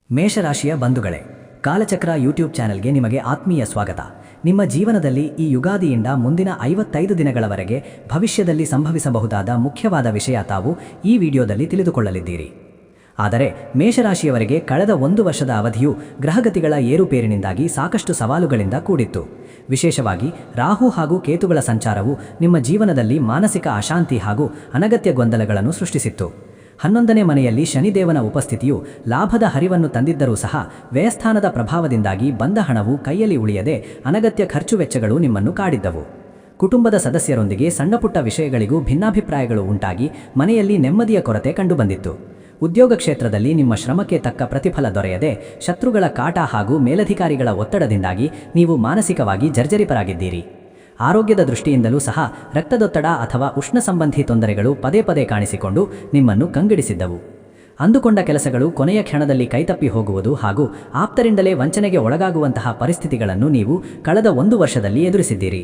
ಮೇಷರಾಶಿಯ ಬಂಧುಗಳೇ, ಕಾಲಚಕ್ರ ಯೂಟ್ಯೂಬ್ ಚಾನೆಲ್ಗೆ ನಿಮಗೆ ಆತ್ಮೀಯ ಸ್ವಾಗತ. ನಿಮ್ಮ ಜೀವನದಲ್ಲಿ ಈ ಯುಗಾದಿಯಿಂದ ಮುಂದಿನ 55 ದಿನಗಳವರೆಗೆ ಭವಿಷ್ಯದಲ್ಲಿ ಸಂಭವಿಸಬಹುದಾದ ಮುಖ್ಯವಾದ ವಿಷಯ ತಾವು ಈ ವಿಡಿಯೋದಲ್ಲಿ ತಿಳಿದುಕೊಳ್ಳಲಿದ್ದೀರಿ. ಆದರೆ ಮೇಷರಾಶಿಯವರಿಗೆ ಕಳೆದ 1 ವರ್ಷದ ಅವಧಿಯು ಗ್ರಹಗತಿಗಳ ಏರುಪೇರಿನಿಂದಾಗಿ ಸಾಕಷ್ಟು ಸವಾಲುಗಳಿಂದ ಕೂಡಿತ್ತು. ವಿಶೇಷವಾಗಿ ರಾಹು ಹಾಗೂ ಕೇತುಗಳ ಸಂಚಾರವು ನಿಮ್ಮ ಜೀವನದಲ್ಲಿ ಮಾನಸಿಕ ಅಶಾಂತಿ ಹಾಗೂ ಅನಗತ್ಯ ಗೊಂದಲಗಳನ್ನು ಸೃಷ್ಟಿಸಿತ್ತು. 11ನೇ ಮನೆಯಲ್ಲಿ ಶನಿದೇವನ ಉಪಸ್ಥಿತಿಯು ಲಾಭದ ಹರಿವನ್ನು ತಂದಿದ್ದರೂ ಸಹ ವ್ಯಯಸ್ಥಾನದ ಪ್ರಭಾವದಿಂದಾಗಿ ಬಂದ ಹಣವು ಕೈಯಲ್ಲಿ ಉಳಿಯದೆ ಅನಗತ್ಯ ಖರ್ಚು ವೆಚ್ಚಗಳು ನಿಮ್ಮನ್ನು ಕಾಡಿದ್ದವು. ಕುಟುಂಬದ ಸದಸ್ಯರೊಂದಿಗೆ ಸಣ್ಣಪುಟ್ಟ ವಿಷಯಗಳಿಗೂ ಭಿನ್ನಾಭಿಪ್ರಾಯಗಳು ಉಂಟಾಗಿ ಮನೆಯಲ್ಲಿ ನೆಮ್ಮದಿಯ ಕೊರತೆ ಕಂಡುಬಂದಿತ್ತು. ಉದ್ಯೋಗ ಕ್ಷೇತ್ರದಲ್ಲಿ ನಿಮ್ಮ ಶ್ರಮಕ್ಕೆ ತಕ್ಕ ಪ್ರತಿಫಲ ದೊರೆಯದೆ ಶತ್ರುಗಳ ಕಾಟ ಹಾಗೂ ಮೇಲಧಿಕಾರಿಗಳ ಒತ್ತಡದಿಂದಾಗಿ ನೀವು ಮಾನಸಿಕವಾಗಿ ಜರ್ಜರಿತರಾಗಿದ್ದೀರಿ. ಆರೋಗ್ಯದ ದೃಷ್ಟಿಯಿಂದಲೂ ಸಹ ರಕ್ತದೊತ್ತಡ ಅಥವಾ ಉಷ್ಣ ಸಂಬಂಧಿ ತೊಂದರೆಗಳು ಪದೇ ಪದೇ ಕಾಣಿಸಿಕೊಂಡು ನಿಮ್ಮನ್ನು ಕಂಗೆಡಿಸಿದ್ದವು. ಅಂದುಕೊಂಡ ಕೆಲಸಗಳು ಕೊನೆಯ ಕ್ಷಣದಲ್ಲಿ ಕೈತಪ್ಪಿ ಹೋಗುವುದು ಹಾಗೂ ಆಪ್ತರಿಂದಲೇ ವಂಚನೆಗೆ ಒಳಗಾಗುವಂತಹ ಪರಿಸ್ಥಿತಿಗಳನ್ನು ನೀವು ಕಳೆದ 1 ವರ್ಷದಲ್ಲಿ ಎದುರಿಸಿದ್ದೀರಿ.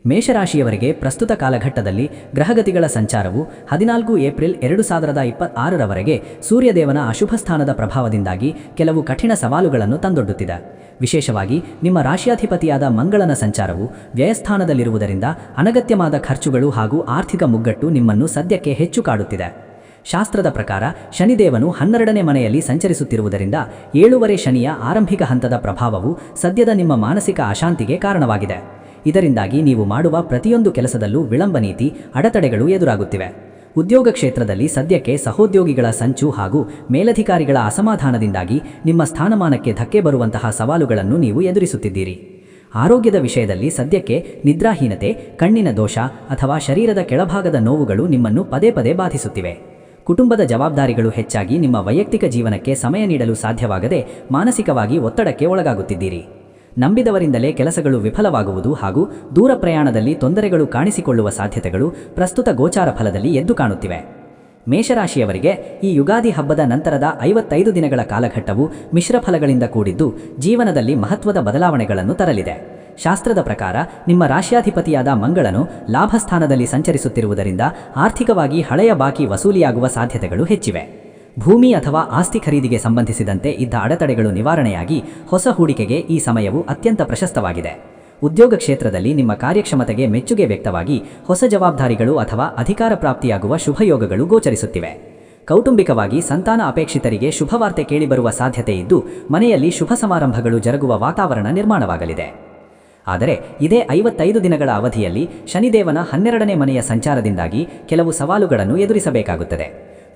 ಮೇಷರಾಶಿಯವರಿಗೆ ಪ್ರಸ್ತುತ ಕಾಲಘಟ್ಟದಲ್ಲಿ ಗ್ರಹಗತಿಗಳ ಸಂಚಾರವು 14 ಏಪ್ರಿಲ್ 2026ರವರೆಗೆ ಸೂರ್ಯದೇವನ ಅಶುಭ ಸ್ಥಾನದ ಪ್ರಭಾವದಿಂದಾಗಿ ಕೆಲವು ಕಠಿಣ ಸವಾಲುಗಳನ್ನು ತಂದೊಡ್ಡುತ್ತಿದೆ. ವಿಶೇಷವಾಗಿ ನಿಮ್ಮ ರಾಶಿಯಾಧಿಪತಿಯಾದ ಮಂಗಳನ ಸಂಚಾರವು ವ್ಯಯಸ್ಥಾನದಲ್ಲಿರುವುದರಿಂದ ಅನಗತ್ಯವಾದ ಖರ್ಚುಗಳು ಹಾಗೂ ಆರ್ಥಿಕ ಮುಗ್ಗಟ್ಟು ನಿಮ್ಮನ್ನು ಸದ್ಯಕ್ಕೆ ಹೆಚ್ಚು ಕಾಡುತ್ತಿದೆ. ಶಾಸ್ತ್ರದ ಪ್ರಕಾರ ಶನಿದೇವನು 12ನೇ ಮನೆಯಲ್ಲಿ ಸಂಚರಿಸುತ್ತಿರುವುದರಿಂದ 7ನೇ ಶನಿಯ ಆರಂಭಿಕ ಹಂತದ ಪ್ರಭಾವವು ಸದ್ಯದ ನಿಮ್ಮ ಮಾನಸಿಕ ಅಶಾಂತಿಗೆ ಕಾರಣವಾಗಿದೆ. ಇದರಿಂದಾಗಿ ನೀವು ಮಾಡುವ ಪ್ರತಿಯೊಂದು ಕೆಲಸದಲ್ಲೂ ವಿಳಂಬ ನೀತಿ, ಅಡೆತಡೆಗಳು ಎದುರಾಗುತ್ತಿವೆ. ಉದ್ಯೋಗ ಕ್ಷೇತ್ರದಲ್ಲಿ ಸದ್ಯಕ್ಕೆ ಸಹೋದ್ಯೋಗಿಗಳ ಸಂಚು ಹಾಗೂ ಮೇಲಧಿಕಾರಿಗಳ ಅಸಮಾಧಾನದಿಂದಾಗಿ ನಿಮ್ಮ ಸ್ಥಾನಮಾನಕ್ಕೆ ಧಕ್ಕೆ ಬರುವಂತಹ ಸವಾಲುಗಳನ್ನು ನೀವು ಎದುರಿಸುತ್ತಿದ್ದೀರಿ. ಆರೋಗ್ಯದ ವಿಷಯದಲ್ಲಿ ಸದ್ಯಕ್ಕೆ ನಿದ್ರಾಹೀನತೆ, ಕಣ್ಣಿನ ದೋಷ ಅಥವಾ ಶರೀರದ ಕೆಳಭಾಗದ ನೋವುಗಳು ನಿಮ್ಮನ್ನು ಪದೇ ಪದೇ ಬಾಧಿಸುತ್ತಿವೆ. ಕುಟುಂಬದ ಜವಾಬ್ದಾರಿಗಳು ಹೆಚ್ಚಾಗಿ ನಿಮ್ಮ ವೈಯಕ್ತಿಕ ಜೀವನಕ್ಕೆ ಸಮಯ ನೀಡಲು ಸಾಧ್ಯವಾಗದೆ ಮಾನಸಿಕವಾಗಿ ಒತ್ತಡಕ್ಕೆ ಒಳಗಾಗುತ್ತಿದ್ದೀರಿ. ನಂಬಿದವರಿಂದಲೇ ಕೆಲಸಗಳು ವಿಫಲವಾಗುವುದು ಹಾಗೂ ದೂರ ಪ್ರಯಾಣದಲ್ಲಿ ತೊಂದರೆಗಳು ಕಾಣಿಸಿಕೊಳ್ಳುವ ಸಾಧ್ಯತೆಗಳು ಪ್ರಸ್ತುತ ಗೋಚಾರ ಫಲದಲ್ಲಿ ಎದ್ದು ಕಾಣುತ್ತಿವೆ. ಮೇಷರಾಶಿಯವರಿಗೆ ಈ ಯುಗಾದಿ ಹಬ್ಬದ ನಂತರದ 55 ದಿನಗಳ ಕಾಲಘಟ್ಟವು ಮಿಶ್ರ ಫಲಗಳಿಂದ ಕೂಡಿದ್ದು ಜೀವನದಲ್ಲಿ ಮಹತ್ವದ ಬದಲಾವಣೆಗಳನ್ನು ತರಲಿದೆ. ಶಾಸ್ತ್ರದ ಪ್ರಕಾರ ನಿಮ್ಮ ರಾಶಿಯಾಧಿಪತಿಯಾದ ಮಂಗಳನು ಲಾಭಸ್ಥಾನದಲ್ಲಿ ಸಂಚರಿಸುತ್ತಿರುವುದರಿಂದ ಆರ್ಥಿಕವಾಗಿ ಹಳೆಯ ಬಾಕಿ ವಸೂಲಿಯಾಗುವ ಸಾಧ್ಯತೆಗಳು ಹೆಚ್ಚಿವೆ. ಭೂಮಿ ಅಥವಾ ಆಸ್ತಿ ಖರೀದಿಗೆ ಸಂಬಂಧಿಸಿದಂತೆ ಇದ್ದ ಅಡೆತಡೆಗಳು ನಿವಾರಣೆಯಾಗಿ ಹೊಸ ಹೂಡಿಕೆಗೆ ಈ ಸಮಯವು ಅತ್ಯಂತ ಪ್ರಶಸ್ತವಾಗಿದೆ. ಉದ್ಯೋಗ ಕ್ಷೇತ್ರದಲ್ಲಿ ನಿಮ್ಮ ಕಾರ್ಯಕ್ಷಮತೆಗೆ ಮೆಚ್ಚುಗೆ ವ್ಯಕ್ತವಾಗಿ ಹೊಸ ಜವಾಬ್ದಾರಿಗಳು ಅಥವಾ ಅಧಿಕಾರ ಪ್ರಾಪ್ತಿಯಾಗುವ ಶುಭಯೋಗಗಳು ಗೋಚರಿಸುತ್ತಿವೆ. ಕೌಟುಂಬಿಕವಾಗಿ ಸಂತಾನ ಅಪೇಕ್ಷಿತರಿಗೆ ಶುಭವಾರ್ತೆ ಕೇಳಿಬರುವ ಸಾಧ್ಯತೆ ಇದ್ದು ಮನೆಯಲ್ಲಿ ಶುಭ ಸಮಾರಂಭಗಳು ಜರುಗುವ ವಾತಾವರಣ ನಿರ್ಮಾಣವಾಗಲಿದೆ. ಆದರೆ ಇದೇ 55 ದಿನಗಳ ಅವಧಿಯಲ್ಲಿ ಶನಿದೇವನ 12ನೇ ಮನೆಯ ಸಂಚಾರದಿಂದಾಗಿ ಕೆಲವು ಸವಾಲುಗಳನ್ನು ಎದುರಿಸಬೇಕಾಗುತ್ತದೆ.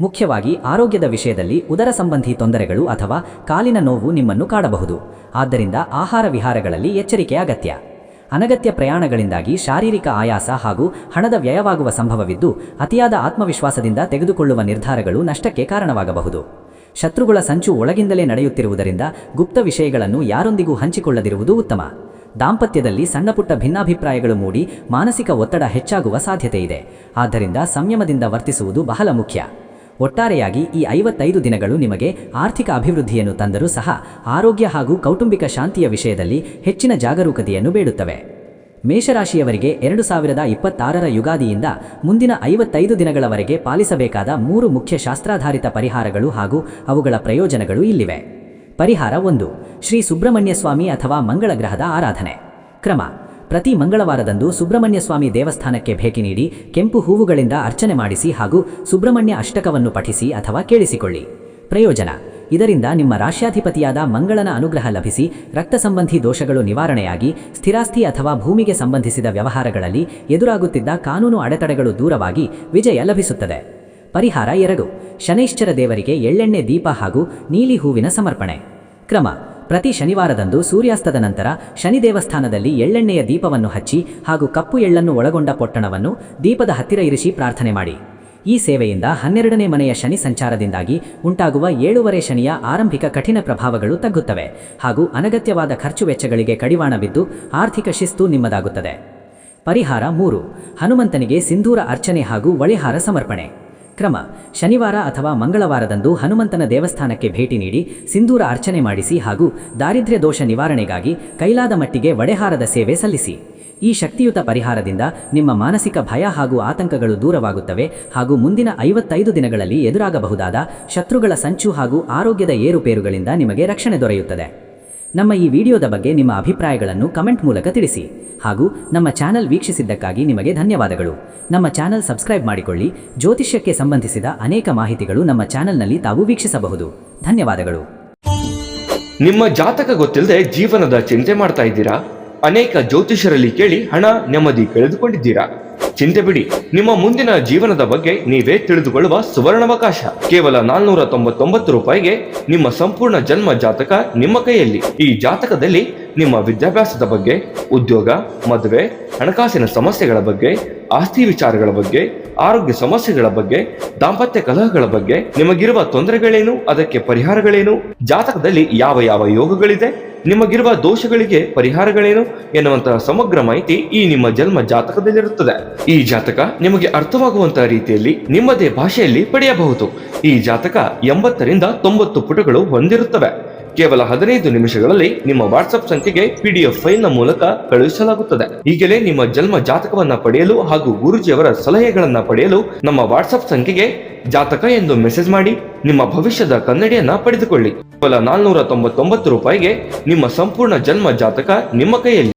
ಮುಖ್ಯವಾಗಿ ಆರೋಗ್ಯದ ವಿಷಯದಲ್ಲಿ ಉದರ ಸಂಬಂಧಿ ತೊಂದರೆಗಳು ಅಥವಾ ಕಾಲಿನ ನೋವು ನಿಮ್ಮನ್ನು ಕಾಡಬಹುದು. ಆದ್ದರಿಂದ ಆಹಾರ ವಿಹಾರಗಳಲ್ಲಿ ಎಚ್ಚರಿಕೆ ಅಗತ್ಯ. ಅನಗತ್ಯ ಪ್ರಯಾಣಗಳಿಂದಾಗಿ ಶಾರೀರಿಕ ಆಯಾಸ ಹಾಗೂ ಹಣದ ವ್ಯಯವಾಗುವ ಸಂಭವವಿದ್ದು ಅತಿಯಾದ ಆತ್ಮವಿಶ್ವಾಸದಿಂದ ತೆಗೆದುಕೊಳ್ಳುವ ನಿರ್ಧಾರಗಳು ನಷ್ಟಕ್ಕೆ ಕಾರಣವಾಗಬಹುದು. ಶತ್ರುಗಳ ಸಂಚು ಒಳಗಿಂದಲೇ ನಡೆಯುತ್ತಿರುವುದರಿಂದ ಗುಪ್ತ ವಿಷಯಗಳನ್ನು ಯಾರೊಂದಿಗೂ ಹಂಚಿಕೊಳ್ಳದಿರುವುದು ಉತ್ತಮ. ದಾಂಪತ್ಯದಲ್ಲಿ ಸಣ್ಣಪುಟ್ಟ ಭಿನ್ನಾಭಿಪ್ರಾಯಗಳು ಮೂಡಿ ಮಾನಸಿಕ ಒತ್ತಡ ಹೆಚ್ಚಾಗುವ ಸಾಧ್ಯತೆ ಇದೆ. ಆದ್ದರಿಂದ ಸಂಯಮದಿಂದ ವರ್ತಿಸುವುದು ಬಹಳ ಮುಖ್ಯ. ಒಟ್ಟಾರೆಯಾಗಿ ಈ 55 ದಿನಗಳು ನಿಮಗೆ ಆರ್ಥಿಕ ಅಭಿವೃದ್ಧಿಯನ್ನು ತಂದರೂ ಸಹ ಆರೋಗ್ಯ ಹಾಗೂ ಕೌಟುಂಬಿಕ ಶಾಂತಿಯ ವಿಷಯದಲ್ಲಿ ಹೆಚ್ಚಿನ ಜಾಗರೂಕತೆಯನ್ನು ಬೇಡುತ್ತವೆ. ಮೇಷರಾಶಿಯವರಿಗೆ 2026ರ ಯುಗಾದಿಯಿಂದ ಮುಂದಿನ 55 ದಿನಗಳವರೆಗೆ ಪಾಲಿಸಬೇಕಾದ 3 ಮುಖ್ಯ ಶಾಸ್ತ್ರಾಧಾರಿತ ಪರಿಹಾರಗಳು ಹಾಗೂ ಅವುಗಳ ಪ್ರಯೋಜನಗಳು ಇಲ್ಲಿವೆ. ಪರಿಹಾರ 1. ಶ್ರೀ ಸುಬ್ರಹ್ಮಣ್ಯ ಸ್ವಾಮಿ ಅಥವಾ ಮಂಗಳ ಗ್ರಹದ ಆರಾಧನೆ. ಕ್ರಮ: ಪ್ರತಿ ಮಂಗಳವಾರದಂದು ಸುಬ್ರಹ್ಮಣ್ಯ ಸ್ವಾಮಿ ದೇವಸ್ಥಾನಕ್ಕೆ ಭೇಟಿ ನೀಡಿ ಕೆಂಪು ಹೂವುಗಳಿಂದ ಅರ್ಚನೆ ಮಾಡಿಸಿ ಹಾಗೂ ಸುಬ್ರಹ್ಮಣ್ಯ ಅಷ್ಟಕವನ್ನು ಪಠಿಸಿ ಅಥವಾ ಕೇಳಿಸಿಕೊಳ್ಳಿ. ಪ್ರಯೋಜನ: ಇದರಿಂದ ನಿಮ್ಮ ರಾಶ್ಯಾಧಿಪತಿಯಾದ ಮಂಗಳನ ಅನುಗ್ರಹ ಲಭಿಸಿ ರಕ್ತ ಸಂಬಂಧಿ ದೋಷಗಳು ನಿವಾರಣೆಯಾಗಿ ಸ್ಥಿರಾಸ್ತಿ ಅಥವಾ ಭೂಮಿಗೆ ಸಂಬಂಧಿಸಿದ ವ್ಯವಹಾರಗಳಲ್ಲಿ ಎದುರಾಗುತ್ತಿದ್ದ ಕಾನೂನು ಅಡೆತಡೆಗಳು ದೂರವಾಗಿ ವಿಜಯ ಲಭಿಸುತ್ತದೆ. ಪರಿಹಾರ 2. ಶನೈಶ್ಚರ ದೇವರಿಗೆ ಎಳ್ಳೆಣ್ಣೆ ದೀಪ ಹಾಗೂ ನೀಲಿ ಹೂವಿನ ಸಮರ್ಪಣೆ. ಕ್ರಮ: ಪ್ರತಿ ಶನಿವಾರದಂದು ಸೂರ್ಯಾಸ್ತದ ನಂತರ ಶನಿ ದೇವಸ್ಥಾನದಲ್ಲಿ ಎಳ್ಳೆಣ್ಣೆಯ ದೀಪವನ್ನು ಹಚ್ಚಿ ಹಾಗೂ ಕಪ್ಪು ಎಳ್ಳನ್ನು ಒಳಗೊಂಡ ಪೊಟ್ಟಣವನ್ನು ದೀಪದ ಹತ್ತಿರ ಇರಿಸಿ ಪ್ರಾರ್ಥನೆ ಮಾಡಿ. ಈ ಸೇವೆಯಿಂದ 12ನೇ ಮನೆಯ ಶನಿ ಸಂಚಾರದಿಂದಾಗಿ ಉಂಟಾಗುವ 7ನೇ ಶನಿಯ ಆರಂಭಿಕ ಕಠಿಣ ಪ್ರಭಾವಗಳು ತಗ್ಗುತ್ತವೆ ಹಾಗೂ ಅನಗತ್ಯವಾದ ಖರ್ಚು ವೆಚ್ಚಗಳಿಗೆ ಕಡಿವಾಣ ಬಿದ್ದು ಆರ್ಥಿಕ ಶಿಸ್ತು ನಿಮ್ಮದಾಗುತ್ತದೆ. ಪರಿಹಾರ 3. ಹನುಮಂತನಿಗೆ ಸಿಂಧೂರ ಅರ್ಚನೆ ಹಾಗೂ ವಳಿಹಾರ ಸಮರ್ಪಣೆ. ಕ್ರಮ: ಶನಿವಾರ ಅಥವಾ ಮಂಗಳವಾರದಂದು ಹನುಮಂತನ ದೇವಸ್ಥಾನಕ್ಕೆ ಭೇಟಿ ನೀಡಿ ಸಿಂಧೂರ ಅರ್ಚನೆ ಮಾಡಿಸಿ ಹಾಗೂ ದಾರಿದ್ರ್ಯ ದೋಷ ನಿವಾರಣೆಗಾಗಿ ಕೈಲಾದ ಮಟ್ಟಿಗೆ ವಡೆಹಾರದ ಸೇವೆ ಸಲ್ಲಿಸಿ. ಈ ಶಕ್ತಿಯುತ ಪರಿಹಾರದಿಂದ ನಿಮ್ಮ ಮಾನಸಿಕ ಭಯ ಹಾಗೂ ಆತಂಕಗಳು ದೂರವಾಗುತ್ತವೆ ಹಾಗೂ ಮುಂದಿನ 55 ದಿನಗಳಲ್ಲಿ ಎದುರಾಗಬಹುದಾದ ಶತ್ರುಗಳ ಸಂಚು ಹಾಗೂ ಆರೋಗ್ಯದ ಏರುಪೇರುಗಳಿಂದ ನಿಮಗೆ ರಕ್ಷಣೆ ದೊರೆಯುತ್ತದೆ. ನಮ್ಮ ಈ ವಿಡಿಯೋದ ಬಗ್ಗೆ ನಿಮ್ಮ ಅಭಿಪ್ರಾಯಗಳನ್ನು ಕಮೆಂಟ್ ಮೂಲಕ ತಿಳಿಸಿ ಹಾಗೂ ನಮ್ಮ ಚಾನೆಲ್ ವೀಕ್ಷಿಸಿದ್ದಕ್ಕಾಗಿ ನಿಮಗೆ ಧನ್ಯವಾದಗಳು. ನಮ್ಮ ಚಾನೆಲ್ ಸಬ್ಸ್ಕ್ರೈಬ್ ಮಾಡಿಕೊಳ್ಳಿ. ಜ್ಯೋತಿಷ್ಯಕ್ಕೆ ಸಂಬಂಧಿಸಿದ ಅನೇಕ ಮಾಹಿತಿಗಳು ನಮ್ಮ ಚಾನೆಲ್ನಲ್ಲಿ ತಾವು ವೀಕ್ಷಿಸಬಹುದು. ಧನ್ಯವಾದಗಳು. ನಿಮ್ಮ ಜಾತಕ ಗೊತ್ತಿಲ್ಲದೆ ಜೀವನದ ಚಿಂತೆ ಮಾಡ್ತಾ ಇದ್ದೀರಾ? ಅನೇಕ ಜ್ಯೋತಿಷರಲ್ಲಿ ಕೇಳಿ ಹಣ ನೆಮ್ಮದಿ ಕಳೆದುಕೊಂಡಿದ್ದೀರಾ? ಚಿಂತೆ ಬಿಡಿ, ನಿಮ್ಮ ಮುಂದಿನ ಜೀವನದ ಬಗ್ಗೆ ನೀವೇ ತಿಳಿದುಕೊಳ್ಳುವ ಸುವರ್ಣಾವಕಾಶ. ಕೇವಲ 499 ರೂಪಾಯಿಗೆ ನಿಮ್ಮ ಸಂಪೂರ್ಣ ಜನ್ಮ ಜಾತಕ ನಿಮ್ಮ ಕೈಯಲ್ಲಿ. ಈ ಜಾತಕದಲ್ಲಿ ನಿಮ್ಮ ವಿದ್ಯಾಭ್ಯಾಸದ ಬಗ್ಗೆ, ಉದ್ಯೋಗ, ಮದುವೆ, ಹಣಕಾಸಿನ ಸಮಸ್ಯೆಗಳ ಬಗ್ಗೆ, ಆಸ್ತಿ ವಿಚಾರಗಳ ಬಗ್ಗೆ, ಆರೋಗ್ಯ ಸಮಸ್ಯೆಗಳ ಬಗ್ಗೆ, ದಾಂಪತ್ಯ ಕಲಹಗಳ ಬಗ್ಗೆ, ನಿಮಗಿರುವ ತೊಂದರೆಗಳೇನು, ಅದಕ್ಕೆ ಪರಿಹಾರಗಳೇನು, ಜಾತಕದಲ್ಲಿ ಯಾವ ಯಾವ ಯೋಗಗಳಿದೆ, ನಿಮಗಿರುವ ದೋಷಗಳಿಗೆ ಪರಿಹಾರಗಳೇನು ಎನ್ನುವಂತಹ ಸಮಗ್ರ ಮಾಹಿತಿ ಈ ನಿಮ್ಮ ಜನ್ಮ ಜಾತಕದಲ್ಲಿರುತ್ತದೆ. ಈ ಜಾತಕ ನಿಮಗೆ ಅರ್ಥವಾಗುವಂತಹ ರೀತಿಯಲ್ಲಿ ನಿಮ್ಮದೇ ಭಾಷೆಯಲ್ಲಿ ಪಡೆಯಬಹುದು. ಈ ಜಾತಕ 80 ರಿಂದ 90 ಪುಟಗಳು ಹೊಂದಿರುತ್ತವೆ. ಕೇವಲ 15 ನಿಮಿಷಗಳಲ್ಲಿ ನಿಮ್ಮ ವಾಟ್ಸ್ಆಪ್ ಸಂಖ್ಯೆಗೆ PDF ಫೈಲ್ನ ಮೂಲಕ ಕಳುಹಿಸಲಾಗುತ್ತದೆ. ಈಗಲೇ ನಿಮ್ಮ ಜನ್ಮ ಜಾತಕವನ್ನ ಪಡೆಯಲು ಹಾಗೂ ಗುರುಜಿಯವರ ಸಲಹೆಗಳನ್ನ ಪಡೆಯಲು ನಮ್ಮ ವಾಟ್ಸ್ಆಪ್ ಸಂಖ್ಯೆಗೆ ಜಾತಕ ಎಂದು ಮೆಸೇಜ್ ಮಾಡಿ ನಿಮ್ಮ ಭವಿಷ್ಯದ ಕನ್ನಡಿಯನ್ನ ಪಡೆದುಕೊಳ್ಳಿ. ಕೇವಲ 499 ರೂಪಾಯಿಗೆ ನಿಮ್ಮ ಸಂಪೂರ್ಣ ಜನ್ಮ ಜಾತಕ ನಿಮ್ಮ ಕೈಯಲ್ಲಿ.